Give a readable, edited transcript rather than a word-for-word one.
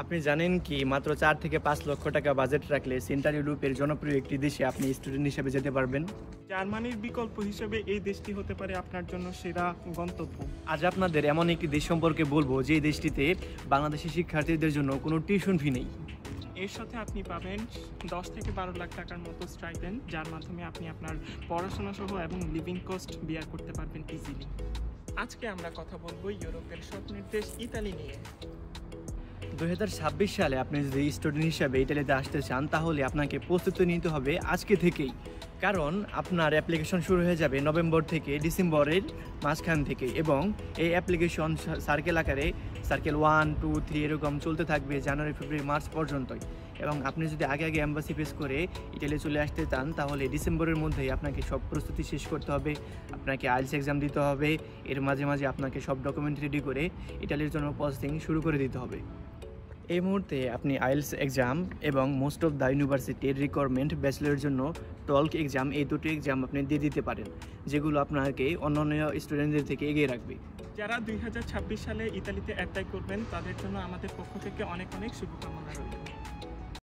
আপনি জানেন কি মাত্র ৪ থেকে ৫ লক্ষ টাকা বাজেট রাখলে সেন্ট্রাল ইউরোপের জনপ্রিয় একটি দেশে আপনি স্টুডেন্ট হিসেবে যেতে পারবেন। জার্মানির বিকল্প হিসেবে এই দেশটি হতে পারে আপনার জন্য সেরা গন্তব্য। আজ আপনাদের এমন একটি দেশ সম্পর্কে বলবো যে দেশটিতে বাংলাদেশি শিক্ষার্থীদের জন্য কোনো টিউশন ফি নেই। এর সাথে আপনি পাবেন ১০ থেকে ১২ লাখ টাকার মতো স্টাইপেন্ড, যার মাধ্যমে আপনি আপনার পড়াশোনা সহ এবং লিভিং কস্ট বিয়ার করতে পারবেন ইজিলি। আজকে আমরা কথা বলবো ইউরোপের স্বপ্নের দেশ ইতালি নিয়ে। ২০২৬ সালে আপনি যদি স্টুডেন্ট হিসাবে ইতালিতে আসতে চান তাহলে আপনাকে প্রস্তুতি নিতে হবে আজকে থেকেই, কারণ আপনার অ্যাপ্লিকেশন শুরু হয়ে যাবে নভেম্বর থেকে ডিসেম্বরের মাঝখান থেকে এবং এই অ্যাপ্লিকেশন সার্কেল আকারে সার্কেল 1, 2, 3 এরকম চলতে থাকবে জানুয়ারি, ফেব্রুয়ারি, মার্চ পর্যন্তই। এবং আপনি যদি আগে এম্বাসি ফেস করে ইতালি চলে আসতে চান তাহলে ডিসেম্বরের মধ্যেই আপনাকে সব প্রস্তুতি শেষ করতে হবে। আপনাকে আইএলটিএস এক্সাম দিতে হবে, এর মাঝে মাঝে আপনাকে সব ডকুমেন্ট রেডি করে ইতালির জন্য প্রসেসিং শুরু করে দিতে হবে। এই মুহূর্তে আপনি আইএলটিএস এক্সাম এবং মোস্ট অফ দ্য ইউনিভার্সিটির রিকোয়ারমেন্ট ব্যাচেলরের জন্য টলক এক্সাম, এই দুটো এক্সাম আপনি দিয়ে দিতে পারেন, যেগুলো আপনাকে অন্যান্য স্টুডেন্টদের থেকে এগিয়ে রাখবে। যারা ২০২৬ সালে ইতালিতে অ্যাপ্লাই করবেন তাদের জন্য আমাদের পক্ষ থেকে অনেক অনেক শুভকামনা রইল।